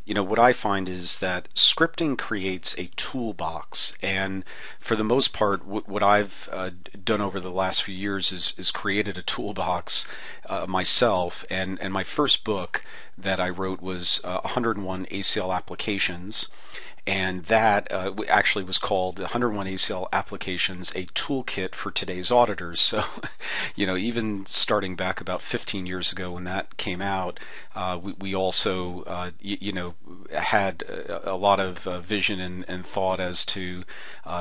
What I find is that scripting creates a toolbox, and for the most part, what I've done over the last few years is created a toolbox myself. And my first book that I wrote was 101 ACL Applications. And that actually was called 101 ACL Applications, a Toolkit for Today's Auditors. So, even starting back about 15 years ago when that came out, we also, had a lot of vision and thought as to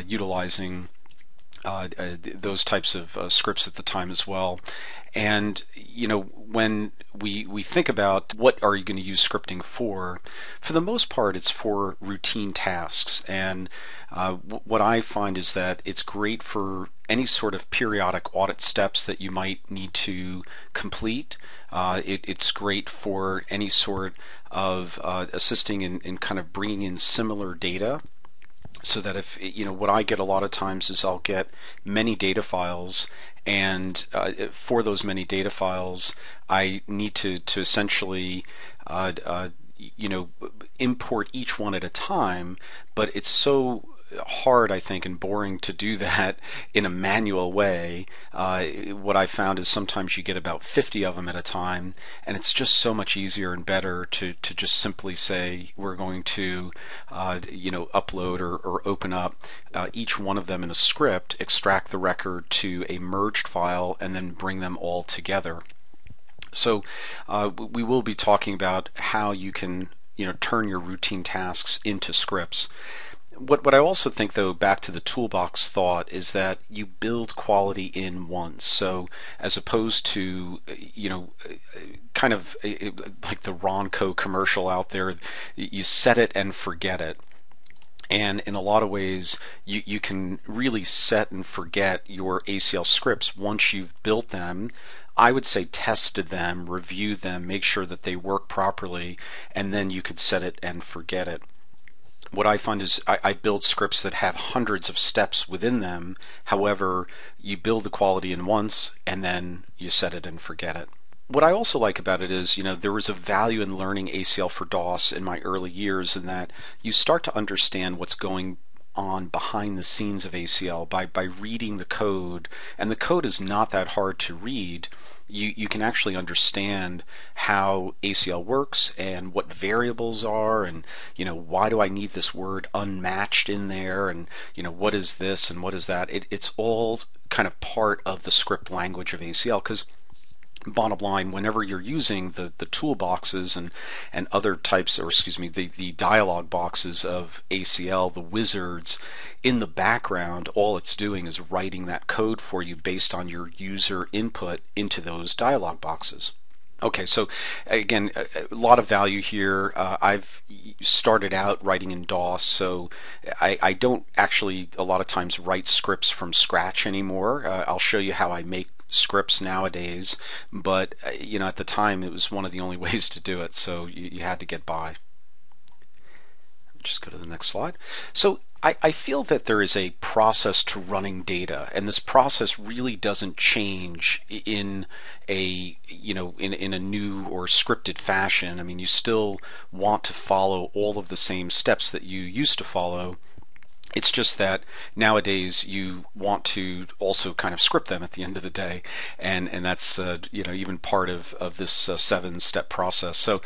utilizing those types of scripts at the time as well. And when we think about what are you going to use scripting for the most part, it's for routine tasks. And what I find is that it's great for any sort of periodic audit steps that you might need to complete. It's great for any sort of assisting in kind of bringing in similar data, so that if what I get a lot of times is I'll get many data files, and for those many data files I need to essentially import each one at a time, but it's so hard, I think, and boring to do that in a manual way. What I found is sometimes you get about 50 of them at a time, and it's just so much easier and better to just simply say we're going to upload or open up each one of them in a script, extract the record to a merged file, and then bring them all together. So we will be talking about how you can turn your routine tasks into scripts. What I also think, though, back to the toolbox thought, is that you build quality in once. So as opposed to, kind of like the Ronco commercial out there, you set it and forget it. And in a lot of ways, you can really set and forget your ACL scripts once you've built them. I would say tested them, reviewed them, make sure that they work properly, and then you could set it and forget it. What I find is I build scripts that have hundreds of steps within them. However, you build the quality in once, and then you set it and forget it. What I also like about it is, there was a value in learning ACL for DOS in my early years, in that you start to understand what's going on behind the scenes of ACL by reading the code. And the code is not that hard to read. You can actually understand how ACL works and what variables are, and why do I need this word unmatched in there, and what is this and what is that. It's all kind of part of the script language of ACL, because bottom line, whenever you're using the toolboxes and other types, or excuse me, the dialog boxes of ACL, the wizards, in the background, all it's doing is writing that code for you based on your user input into those dialog boxes. Okay, so again, a lot of value here. I've started out writing in DOS, so I don't actually a lot of times write scripts from scratch anymore. I'll show you how I make scripts nowadays, but at the time it was one of the only ways to do it, so you had to get by. Just go to the next slide. So I feel that there is a process to running data, and this process really doesn't change in a in a new or scripted fashion. I mean, you still want to follow all of the same steps that you used to follow. It's just that nowadays you want to also kind of script them at the end of the day, and that's even part of this 7-step process. So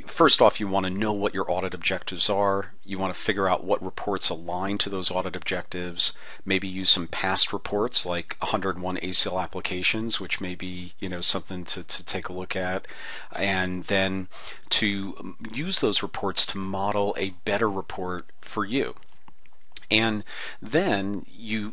first off, you want to know what your audit objectives are. You want to figure out what reports align to those audit objectives. Maybe use some past reports like 101 ACL applications, which may be something to take a look at, and then to use those reports to model a better report for you. And then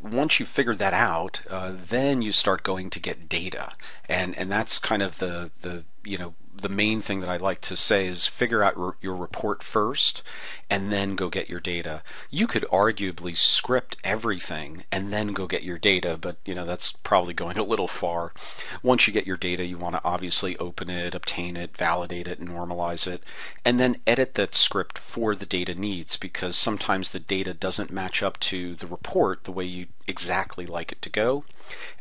once you figure that out, then you start going to get data, and that's kind of the main thing that I like to say is figure out your report first, and then go get your data. You could arguably script everything and then go get your data, but that's probably going a little far. Once you get your data, you want to obviously open it, obtain it, validate it, normalize it, and then edit that script for the data needs, because sometimes the data doesn't match up to the report the way you exactly like it to go.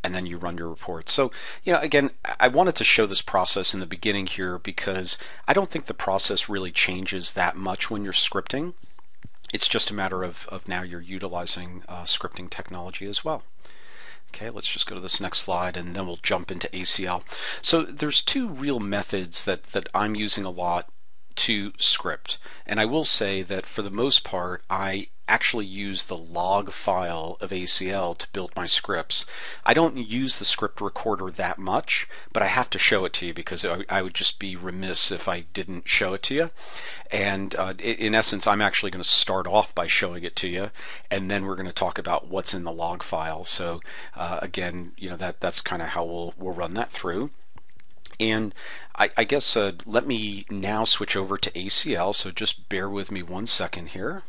and then you run your report. So, again, I wanted to show this process in the beginning here because I don't think the process really changes that much when you're scripting. It's just a matter of now you're utilizing scripting technology as well. Okay, let's just go to this next slide and then we'll jump into ACL. So there's two real methods that I'm using a lot to script, and I will say that for the most part I actually use the log file of ACL to build my scripts. I don't use the script recorder that much, but I have to show it to you because I would just be remiss if I didn't show it to you. And in essence, I'm actually going to start off by showing it to you, and then we're going to talk about what's in the log file. So again, that's kind of how we'll run that through. And I guess let me now switch over to ACL, so just bear with me 1 second here.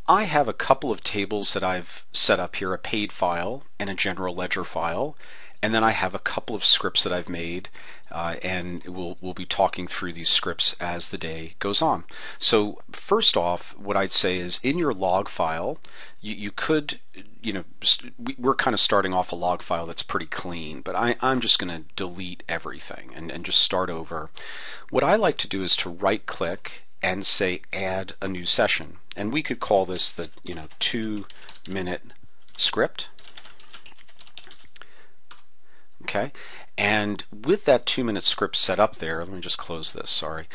I have a couple of tables that I've set up here, a paid file and a general ledger file, and then I have a couple of scripts that I've made, and we'll be talking through these scripts as the day goes on. So first off, what I'd say is in your log file, you could, we're kind of starting off a log file that's pretty clean, but I'm just going to delete everything and just start over. What I like to do is to right click and say add a new session, and we could call this the 2-minute script. Okay, and with that 2-minute script set up there, let me just close this, sorry,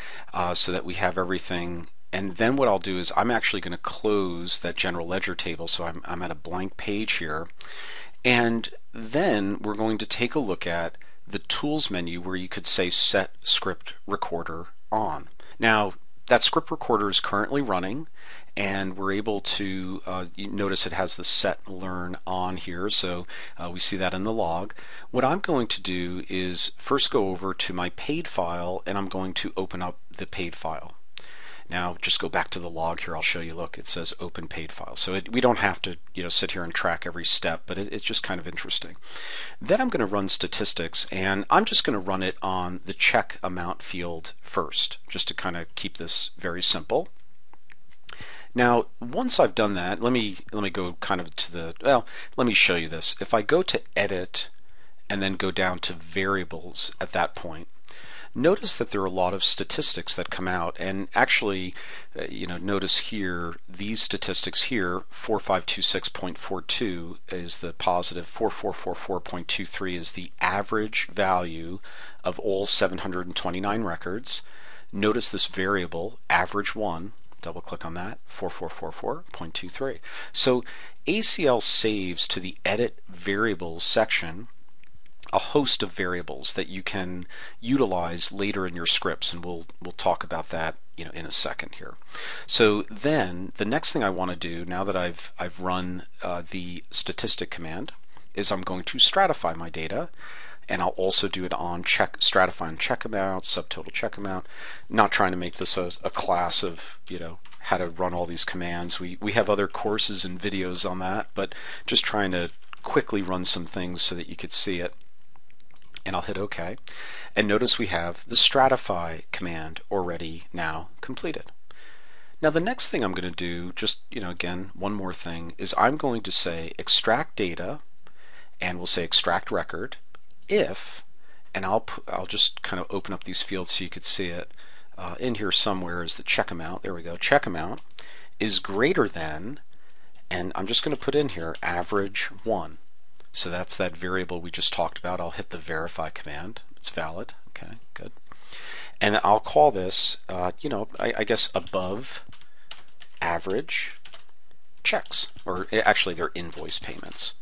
so that we have everything. And then what I'll do is I'm actually going to close that general ledger table, so I'm at a blank page here, and then we're going to take a look at the tools menu where you could say set script recorder on. Now that script recorder is currently running, and we're able to you notice it has the set learn on here, so we see that in the log. What I'm going to do is first go over to my paid file, and I'm going to open up the paid file. Now just go back to the log here, I'll show you. Look, it says open paid file, so we don't have to sit here and track every step, but it's just kind of interesting. Then I'm going to run statistics, and I'm just going to run it on the check amount field first, just to kind of keep this very simple. Now once I've done that, let me go kind of to the, let me show you this. If I go to edit and then go down to variables at that point, notice that there are a lot of statistics that come out, and actually notice here these statistics here, 4526.42 is the positive, 4444.23 is the average value of all 729 records. Notice this variable average 1, double click on that, 4444.23. So ACL saves to the edit variables section a host of variables that you can utilize later in your scripts, and we'll talk about that in a second here. So then the next thing I want to do, now that I've run the statistic command, is I'm going to stratify my data, and I'll also do it on stratify on check amount, subtotal check amount. Not trying to make this a class of how to run all these commands. We have other courses and videos on that, but just trying to quickly run some things so that you could see it. And I'll hit OK, and notice we have the stratify command already now completed. Now the next thing I'm going to do, just again one more thing, is I'm going to say extract data, and we'll say extract record if, and I'll just kind of open up these fields so you could see it. In here somewhere is the check amount. There we go. Check amount is greater than, and I'm just going to put in here average 1. So that's that variable we just talked about. I'll hit the verify command. It's valid. Okay, good. And I'll call this, I guess above average checks, or actually they're invoice payments.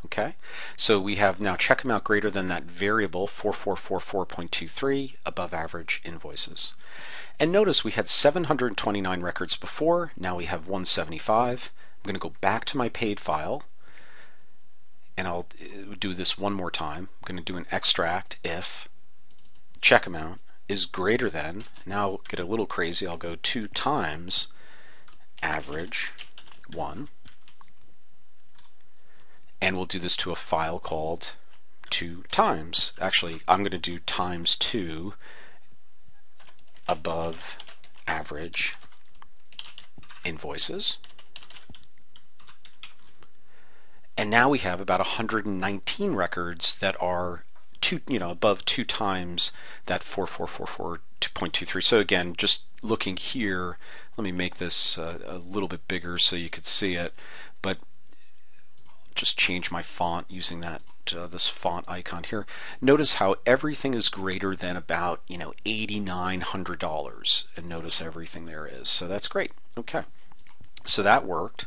Okay, so we have now check amount greater than that variable 4444.23 above average invoices. And notice we had 729 records before, now we have 175. I'm going to go back to my paid file, and I'll do this one more time. I'm going to do an extract if check amount is greater than, now I'll get a little crazy, I'll go 2 times average 1, and we'll do this to a file called 2 times. Actually, I'm going to do times 2 above average invoices. And now we have about 119 records that are above 2 times that 4444.23. So again, just looking here, let me make this a little bit bigger so you could see it, but just change my font using that this font icon here. Notice how everything is greater than about $8,900, and notice everything there is. So that's great. Okay, so that worked.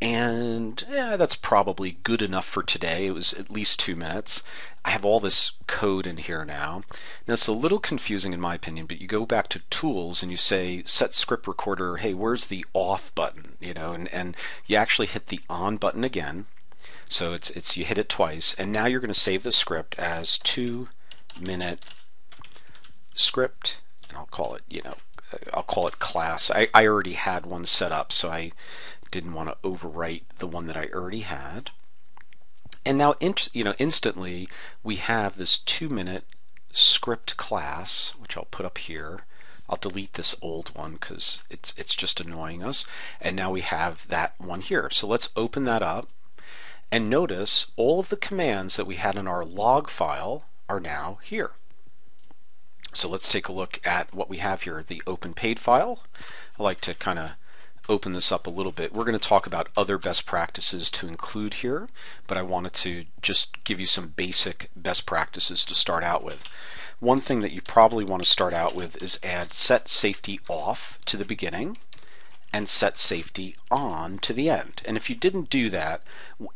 And yeah, that's probably good enough for today. It was at least 2 minutes. I have all this code in here now. Now it's a little confusing in my opinion, but you go back to tools and you say set script recorder, hey, where's the off button? And you actually hit the on button again. So it's you hit it twice, and now you're going to save the script as 2-minute script, and I'll call it class. I already had one set up, so I didn't want to overwrite the one that I already had. And now instantly we have this 2-minute script class, which I'll put up here. I'll delete this old one because it's just annoying us. And now we have that one here. So let's open that up. And notice all of the commands that we had in our log file are now here. So let's take a look at what we have here, the open paid file. I like to kind of open this up a little bit. We're going to talk about other best practices to include here, but I wanted to just give you some basic best practices to start out with. One thing that you probably want to start out with is add set safety off to the beginning and set safety on to the end. And if you didn't do that,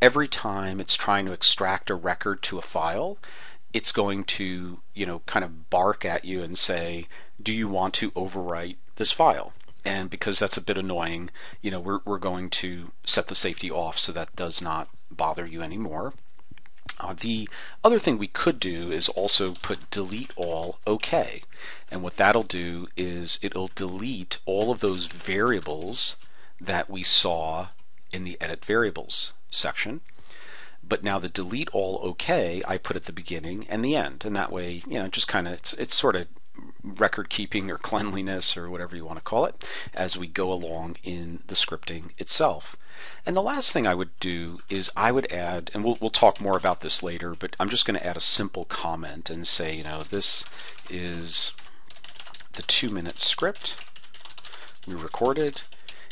every time it's trying to extract a record to a file, it's going to, kind of bark at you and say, do you want to overwrite this file? And because that's a bit annoying, we're going to set the safety off so that does not bother you anymore. The other thing we could do is also put delete all OK. And what that'll do is it'll delete all of those variables that we saw in the edit variables section. But now the delete all OK I put at the beginning and the end. And that way, just kind of, it's sort of record keeping or cleanliness or whatever you want to call it as we go along in the scripting itself. And the last thing I would do is I would add, and we'll talk more about this later, but I'm just going to add a simple comment and say, this is the 2-minute script we recorded,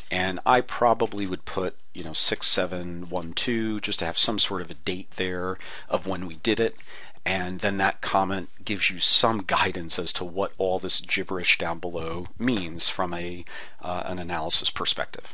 and I probably would put 6712 just to have some sort of a date there of when we did it. And then that comment gives you some guidance as to what all this gibberish down below means from an analysis perspective.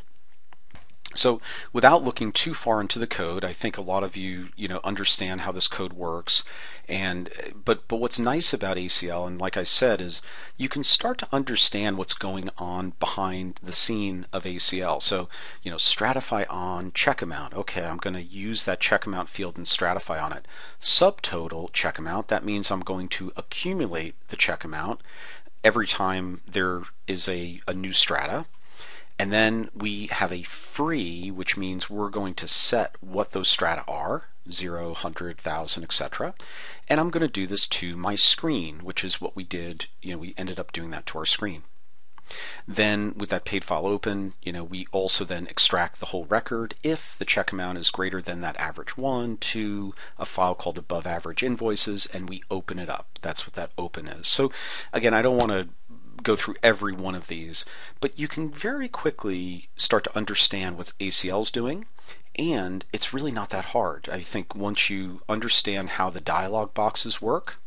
So without looking too far into the code, I think a lot of you understand how this code works. But what's nice about ACL, and like I said, is you can start to understand what's going on behind the scene of ACL. So stratify on check amount. Okay, I'm going to use that check amount field and stratify on it. Subtotal check amount. That means I'm going to accumulate the check amount every time there is a new strata. And then we have a free, which means we're going to set what those strata are, 0, 100, 1,000, etc. And I'm going to do this to my screen, which is what we did. We ended up doing that to our screen. Then with that paid file open, we also then extract the whole record if the check amount is greater than that average one to a file called above average invoices, and we open it up. That's what that open is. So again, I don't want to go through every one of these, but you can very quickly start to understand what ACL is doing, and it's really not that hard. I think once you understand how the dialog boxes work,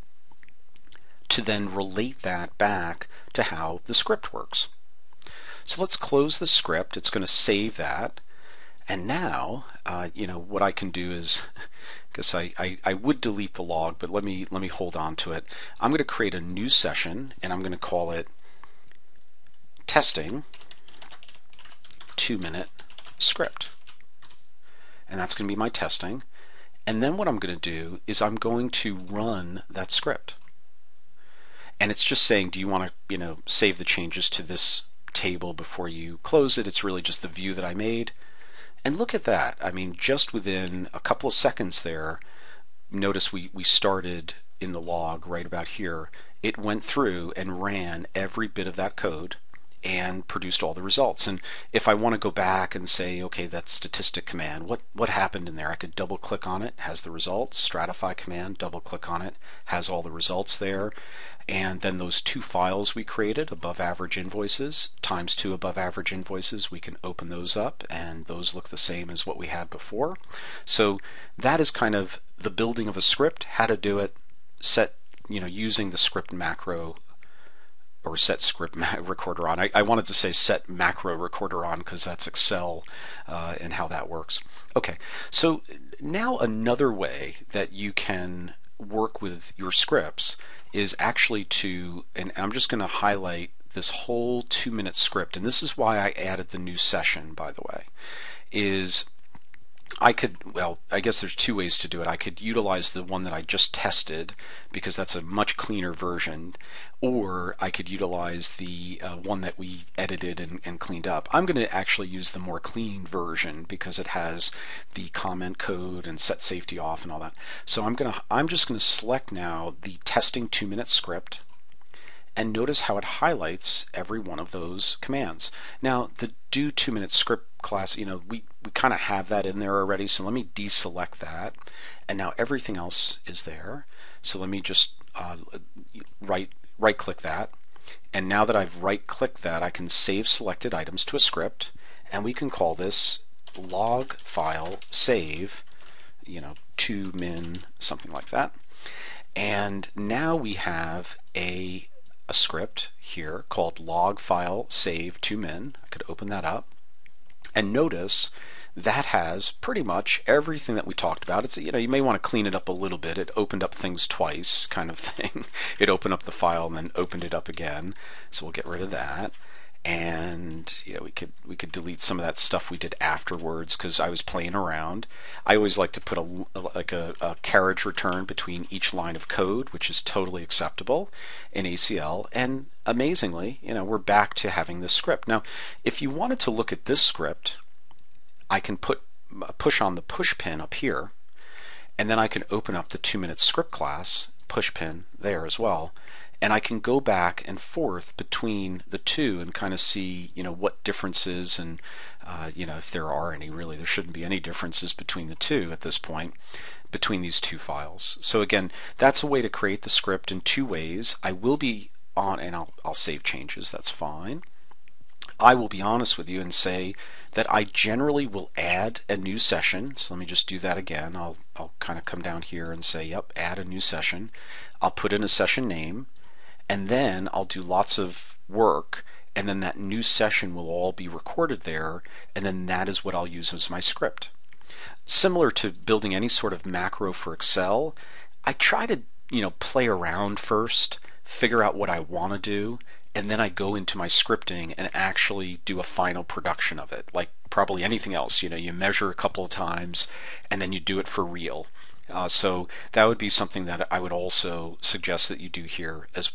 to then relate that back to how the script works. So let's close the script. It's going to save that, and now what I can do is, because I would delete the log, but let me hold on to it. I'm going to create a new session, and I'm going to call it testing 2-minute script, and that's going to be my testing. And then what I'm going to do is I'm going to run that script, and it's just saying, do you want to save the changes to this table before you close it? It's really just the view that I made. And look at that. I mean, just within a couple of seconds there, notice we started in the log right about here. It went through and ran every bit of that code, and produced all the results. And if I want to go back and say, okay, that statistic command, what happened in there? I could double click on it, has the results. Stratify command, double click on it, has all the results there. And then those two files we created, above average invoices times 2 above average invoices, we can open those up, and those look the same as what we had before. So that is kind of the building of a script, how to do it, using the script macro, or set script recorder on. I wanted to say set macro recorder on because that's Excel and how that works. Okay, so now another way that you can work with your scripts is actually and I'm just going to highlight this whole 2-minute script, and this is why I added the new session, by the way, is I guess there's 2 ways to do it. I could utilize the one that I just tested because that's a much cleaner version, or I could utilize the one that we edited and cleaned up. I'm going to actually use the more clean version because it has the comment code and set safety off and all that. So I'm just going to select now the testing 2-minute script, and notice how it highlights every one of those commands. Now the do 2-minute script class, we kind of have that in there already, so let me deselect that, and now everything else is there. So let me just right click that, and now that I've right clicked that, I can save selected items to a script, and we can call this log file save, 2min, something like that. And now we have a script here called log file save 2min. I could open that up, and notice that has pretty much everything that we talked about. It's, you may want to clean it up a little bit. It opened up things twice, kind of thing. It opened up the file and then opened it up again. So we'll get rid of that. And we could delete some of that stuff we did afterwards because I was playing around. I always like to put a carriage return between each line of code, which is totally acceptable in ACL. And amazingly, we're back to having this script. Now, if you wanted to look at this script, I can push on the push pin up here, and then I can open up the 2-minute script class, push pin there as well. And I can go back and forth between the two and kind of see, what differences and, if there are any. Really, there shouldn't be any differences between the two at this point, between these two files. So again, that's a way to create the script in 2 ways. I will be on, and I'll save changes, that's fine. I will be honest with you and say that I generally will add a new session. So let me just do that again. I'll kind of come down here and say, yep, add a new session. I'll put in a session name, and then I'll do lots of work, and then that new session will all be recorded there, and then that is what I'll use as my script. Similar to building any sort of macro for Excel, I try to play around first, figure out what I want to do, and then I go into my scripting and actually do a final production of it. Like probably anything else, you measure a couple of times and then you do it for real. So that would be something that I would also suggest that you do here as well.